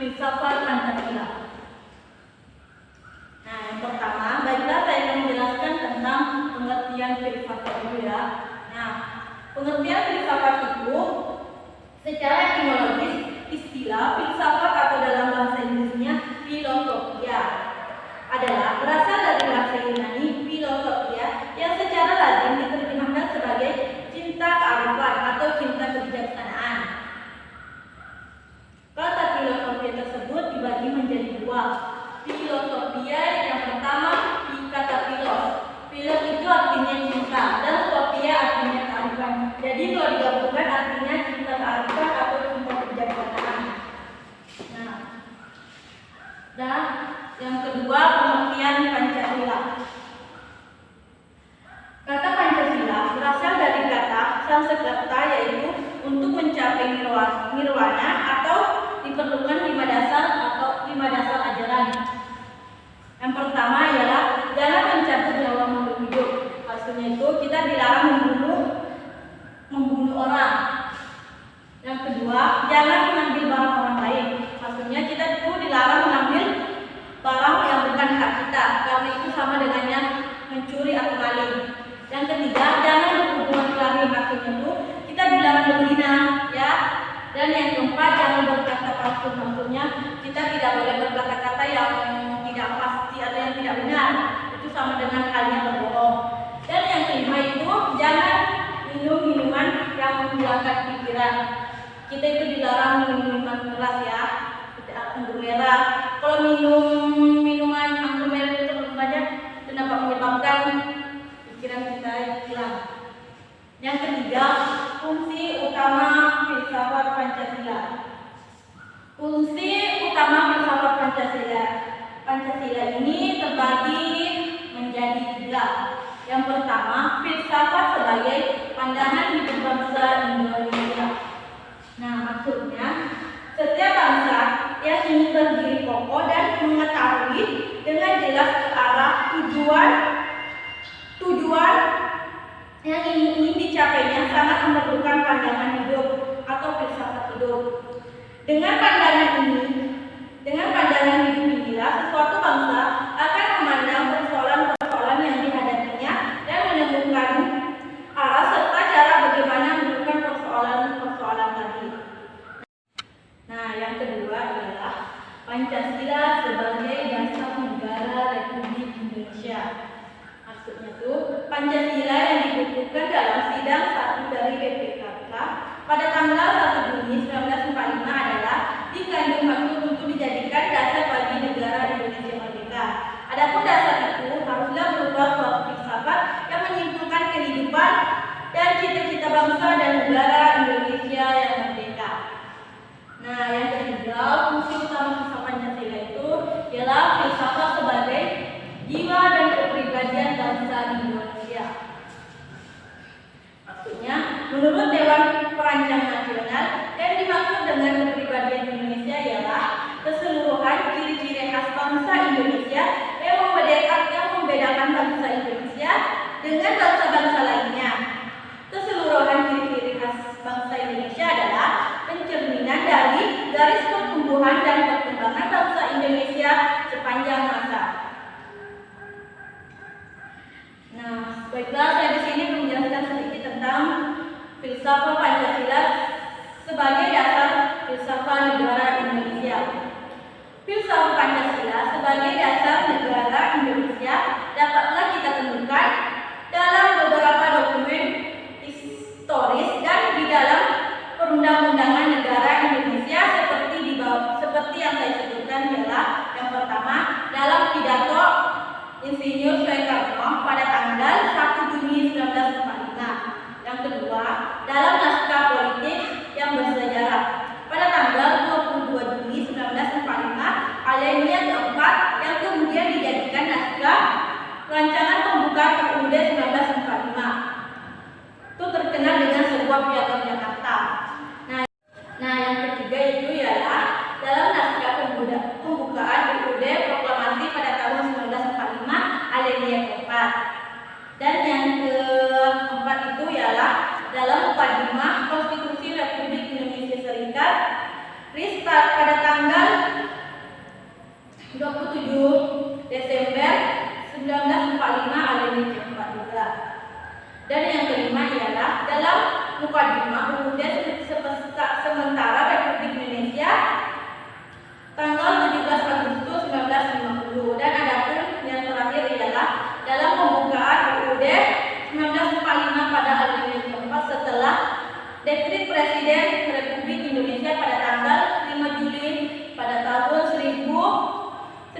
filsafat Pancasila. Nah, yang pertama, baiklah saya akan menjelaskan tentang pengertian filsafat dulu ya. Nah, pengertian filsafat itu secara etimologis istilah filsafat atau dalam bahasa Inggrisnya filosofia adalah berasal dari bahasa Yunani filosofia yang secara lazim diterjemahkan sebagai cinta kearifan atau cinta kebijaksanaan. Kata filosofia tersebut dibagi menjadi dua. Filosofia yang pertama kata filos. Filos itu artinya cinta dan sofia artinya kearifan. Jadi kalau digabungkan artinya cinta kearifan atau cinta kebijaksanaan. Nah, dan yang kedua pengertian Pancasila. Kata Pancasila berasal dari kata Sanskerta yaitu untuk mencapai nirwana atau diperlukan 5 dasar ajaran. Yang pertama ialah jangan mencabut nyawa makhluk hidup. Maksudnya itu kita dilarang membunuh orang. Yang kedua, jangan mengambil barang orang lain. Maksudnya kita itu dilarang mengambil barang yang bukan hak kita, karena itu sama dengannya mencuri atau maling. Yang ketiga, jangan berhubungan kelamin. Maksudnya itu kita dilarang berzina, ya. Dan yang keempat, jangan berkata palsu. Maksudnya kita tidak boleh berkata-kata yang tidak pasti atau yang tidak benar. Itu sama dengan halnya berbohong. Dan yang kelima itu jangan minum minuman yang menghilangkan pikiran. Kita itu dilarang minum minuman keras ya, anggur merah. Kalau minum minuman anggur merah itu terlalu banyak, itu dapat menyebabkan pikiran kita hilang. Yang ketiga, fungsi utama filsafat Pancasila. Fungsi utama filsafat Pancasila. Pancasila ini terbagi menjadi 3. Yang pertama, filsafat sebagai pandangan hidup bangsa Indonesia. Nah, maksudnya setiap bangsa yang ingin berdiri kokoh dan mengetahui dengan jelas ke arah tujuan yang ingin dicapainya sangat memerlukan pandangan hidup atau filsafat hidup. Dengan pandangan hidup inilah suatu bangsa akan memandang persoalan-persoalan yang dihadapinya dan menemukan arah serta cara bagaimana menemukan persoalan-persoalan tadi. Nah, yang kedua adalah Pancasila sebagai dasar negara Republik Indonesia. Maksudnya tuh Pancasila yang dikukuhkan dalam sidang 1 dari BPKK pada tanggal 1 Juni 1945 adalah dikandung maksud untuk dijadikan dasar bagi negara Indonesia merdeka. Adapun dasar itu haruslah berupa suatu filsafat yang menyimpulkan kehidupan dan cita-cita bangsa dan negara Indonesia yang merdeka. Nah, yang ketiga, fungsi utama filsafat Pancasila itu ialah filsafat sebagai jiwa dan kepribadian bangsa Indonesia. Maksudnya, menurut Dewan Perancang Nasional, yang dimaksud dengan kepribadian Indonesia ialah keseluruhan ciri-ciri khas bangsa Indonesia yang membedakan bangsa Indonesia dengan bangsa-bangsa lainnya. Keseluruhan ciri-ciri khas bangsa Indonesia adalah pencerminan dari garis pertumbuhan dan perkembangan bangsa Indonesia sepanjang masa. Nah, baiklah, saya di sini menjelaskan sedikit tentang filsafat Pancasila sebagai dasar filsafat negara Indonesia. Filsafat Pancasila sebagai dasar negara Indonesia dapatlah kita temukan dalam beberapa dokumen historis dan di dalam perundang-undangan negara Indonesia seperti yang saya sebutkan ialah yang pertama dalam pidato Insinyur Soekarno pada tanggal 1 Juni 1945. Yang kedua, dalam naskah politik yang bersejarah pada tanggal 22 Juni 1945, alinea keempat yang kemudian dijadikan pada tanggal 27 Desember 1945 alinea C4 juga. Dan yang kelima ialah dalam Mukadimah UUD sementara Republik Indonesia tanggal 17 Agustus 1950. Dan adapun yang terakhir ialah dalam pembukaan UUD 1945 pada alinea C4 setelah Dekret Presiden Republik Indonesia pada tanggal 5 Juli pada tahun 1959.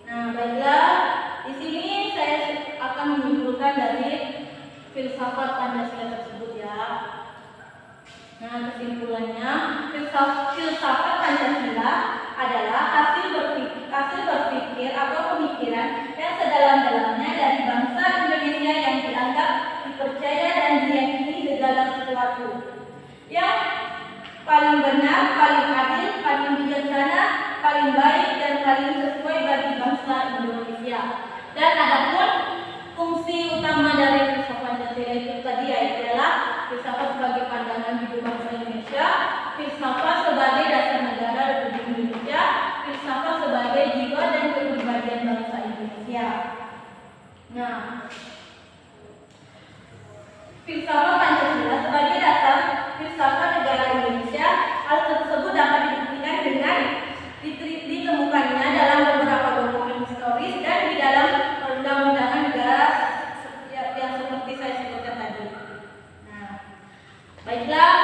Nah, baiklah, di sini saya akan menyimpulkan dari filsafat Pancasila tersebut ya. Nah, kesimpulannya, filsafat Pancasila adalah hasil berpikir atau pemikiran yang sedalam-dalamnya dari bangsa Indonesia yang dianggap dipercaya dan diyakini segala sesuatu yang paling benar, paling adil, paling bijaksana, paling baik dan paling sesuai bagi bangsa Indonesia. Dan adapun fungsi utama dari filsafat Pancasila itu tadi adalah filsafat sebagai pandangan hidup bangsa Indonesia, filsafat sebagai dasar negara Republik Indonesia, filsafat sebagai jiwa dan kepribadian bangsa Indonesia. Nah, filsafat Pancasila sebagai dasar filsafat negara Indonesia, hal tersebut dapat dibuktikan dengan ditemukannya dalam beberapa dokumen historis dan di dalam perundang-undangan negara yang seperti saya sebutkan tadi. Nah, baiklah.